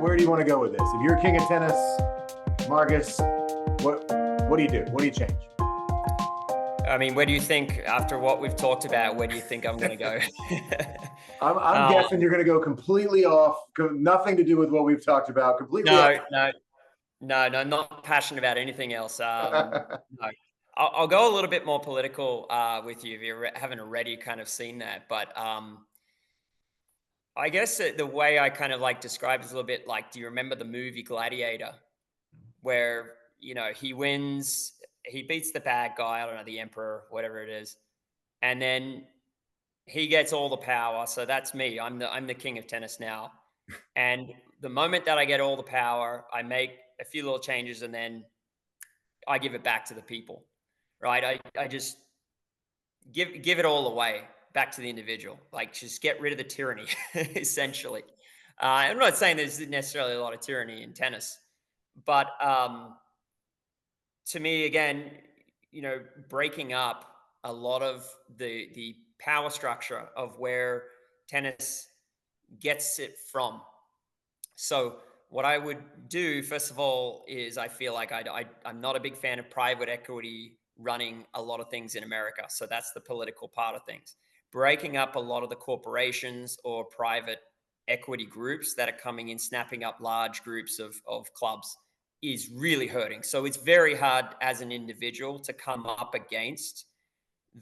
where do you want to go with this? If you're king of tennis, Marcus, what do you do? What do you change? I mean, where do you think, after what we've talked about, where do you think I'm going to go? I'm guessing you're going to go completely off, nothing to do with what we've talked about, completely off. No, not passionate about anything else. No. I'll go a little bit more political with you if you haven't already kind of seen that. But I guess the way I kind of like describe it is a little bit like, do you remember the movie Gladiator? Where, he wins, he beats the bad guy, I don't know, the emperor, whatever it is. And then he gets all the power. So that's me. I'm the king of tennis now. And the moment that I get all the power, I make a few little changes and then I give it back to the people, right? I just give it all away back to the individual. Like, just get rid of the tyranny, essentially. I'm not saying there's necessarily a lot of tyranny in tennis, but to me, again, breaking up a lot of the power structure of where tennis gets it from. So what I would do, first of all, is I feel like I'm not a big fan of private equity running a lot of things in America. So that's the political part of things. Breaking up a lot of the corporations or private equity groups that are coming in, snapping up large groups of clubs, is really hurting. So it's very hard as an individual to come up against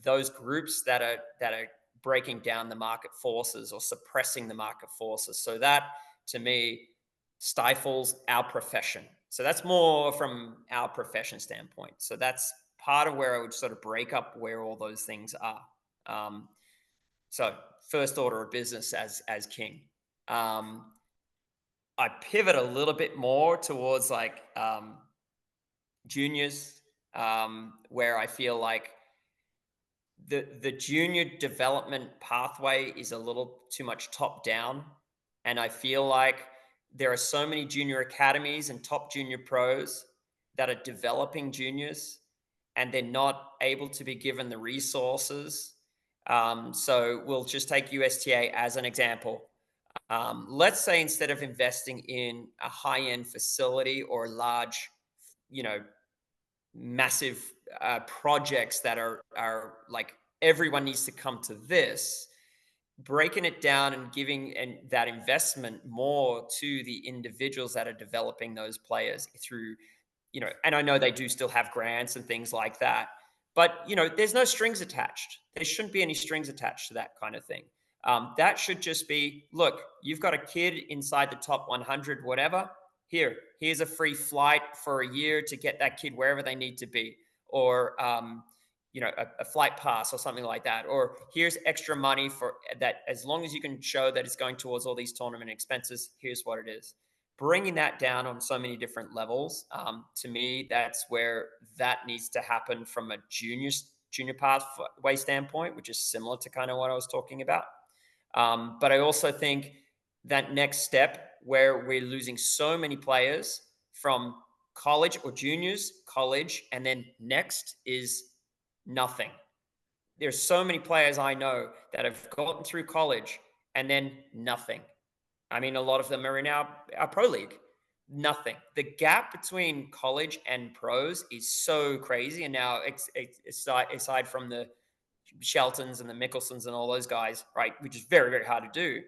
those groups that are breaking down the market forces or suppressing the market forces. So that, to me, stifles our profession. So that's more from our profession standpoint. So that's part of where I would sort of break up where all those things are. So first order of business as king. I pivot a little bit more towards like juniors, where I feel like the junior development pathway is a little too much top down. And I feel like there are so many junior academies and top junior pros that are developing juniors, and they're not able to be given the resources. So we'll just take USTA as an example. Let's say instead of investing in a high-end facility or large, massive projects that are like everyone needs to come to this, breaking it down and giving that investment more to the individuals that are developing those players through, and I know they do still have grants and things like that, but there's no strings attached. There shouldn't be any strings attached to that kind of thing. That should just be, look, you've got a kid inside the top 100, whatever. Here's a free flight for a year to get that kid wherever they need to be, or a flight pass or something like that, or here's extra money for that. As long as you can show that it's going towards all these tournament expenses, here's what it is. Bringing that down on so many different levels, to me, that's where that needs to happen from a junior pathway standpoint, which is similar to kind of what I was talking about. But I also think that next step, where we're losing so many players from college or juniors, college, and then next is nothing. There's so many players I know that have gotten through college and then nothing. I mean, a lot of them are in our pro league. Nothing. The gap between college and pros is so crazy. And now, aside from the Sheltons and the Mickelsons and all those guys, right, which is very, very hard to do,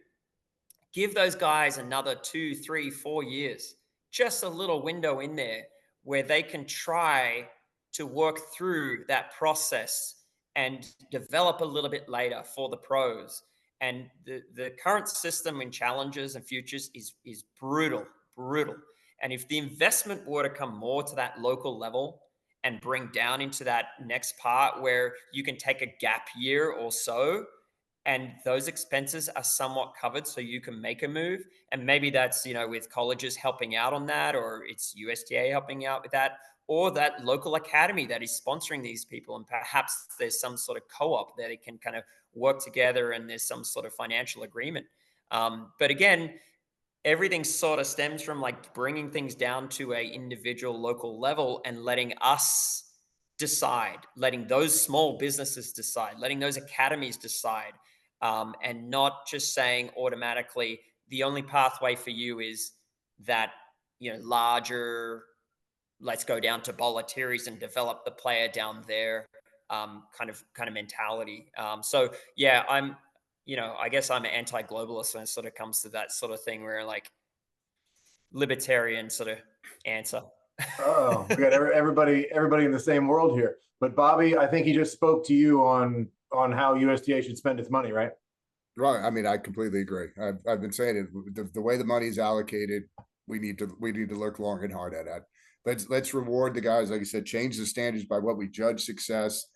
give those guys another 2, 3, 4 years, just a little window in there where they can try to work through that process and develop a little bit later for the pros. And the current system in challenges and futures is brutal. And if the investment were to come more to that local level and bring down into that next part where you can take a gap year or so, and those expenses are somewhat covered so you can make a move. And maybe that's, with colleges helping out on that, or it's USTA helping out with that, or that local academy that is sponsoring these people. And perhaps there's some sort of co-op that it can kind of work together and there's some sort of financial agreement. But again, everything sort of stems from like bringing things down to a individual local level and letting us decide, letting those small businesses decide, letting those academies decide, and not just saying automatically the only pathway for you is that, larger, let's go down to Bollettieri's and develop the player down there, kind of mentality. So yeah, I guess I'm anti-globalist when it sort of comes to that sort of thing where like libertarian sort of answer. Oh, we got everybody in the same world here. But Bobby, I think he just spoke to you on how USTA should spend its money, right? Right. I mean, I completely agree. I've been saying it. The way the money is allocated, we need to look long and hard at it. Let's reward the guys, like you said, change the standards by what we judge success.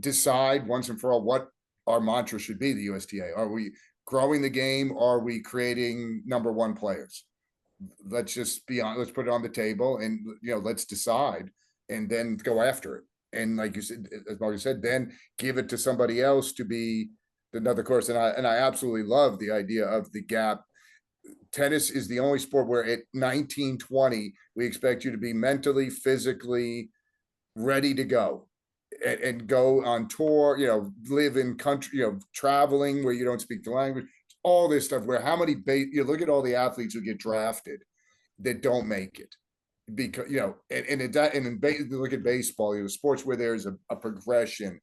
Decide once and for all what our mantra should be. The USTA: are we growing the game? Are we creating number one players? Let's just be on. Let's put it on the table, and let's decide, and then go after it. And like you said, as Marty said, then give it to somebody else to be another course. And I absolutely love the idea of the gap. Tennis is the only sport where at 19, 20, we expect you to be mentally, physically ready to go and go on tour, live in country, traveling where you don't speak the language, all this stuff where how many, you look at all the athletes who get drafted that don't make it because, look at baseball, sports where there's a progression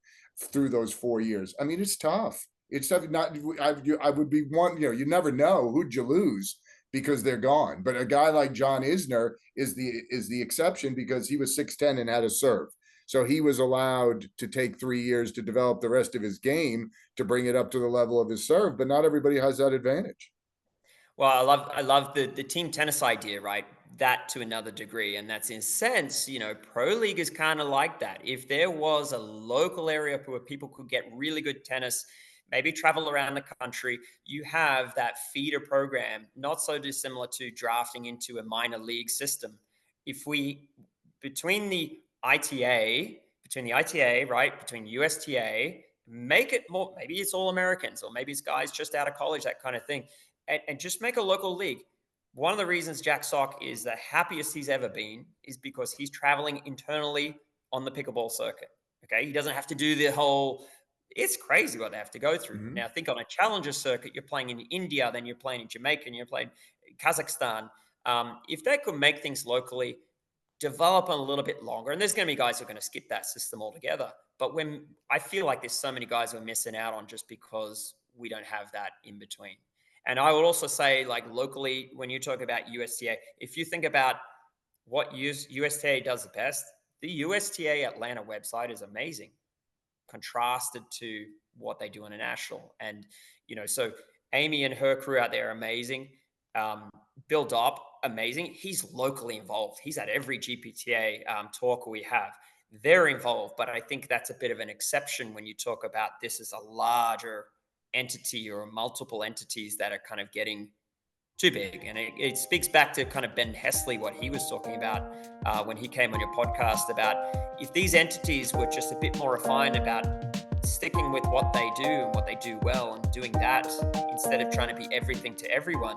through those 4 years. I mean, it's tough. It's tough. I would be one, you never know who'd you lose because they're gone. But a guy like John Isner is the exception because he was 6'10" and had a serve. So he was allowed to take 3 years to develop the rest of his game to bring it up to the level of his serve. But not everybody has that advantage. Well, I love the team tennis idea, right? That to another degree. And that's in a sense, pro league is kind of like that. If there was a local area where people could get really good tennis, maybe travel around the country, you have that feeder program, not so dissimilar to drafting into a minor league system. If we, between the ITA, right, between USTA, make it more, maybe it's all Americans or maybe it's guys just out of college, that kind of thing, and just make a local league. One of the reasons Jack Sock is the happiest he's ever been is because he's traveling internally on the pickleball circuit. Okay. He doesn't have to do the whole, it's crazy what they have to go through. Mm-hmm. Now, think on a challenger circuit, you're playing in India, then you're playing in Jamaica, and you're playing Kazakhstan. If they could make things locally, develop a little bit longer, and there's going to be guys who are going to skip that system altogether. But when I feel like there's so many guys who are missing out on just because we don't have that in between. And I would also say, like locally, when you talk about USTA, if you think about what USTA does the best, the USTA Atlanta website is amazing, contrasted to what they do on a national. And, so Amy and her crew out there are amazing. Bill Dopp, amazing. He's locally involved. He's at every GPTA talk we have. They're involved, but I think that's a bit of an exception when you talk about this as a larger entity or multiple entities that are kind of getting too big. And it speaks back to kind of Ben Hesley, what he was talking about when he came on your podcast about if these entities were just a bit more refined about sticking with what they do and what they do well and doing that instead of trying to be everything to everyone,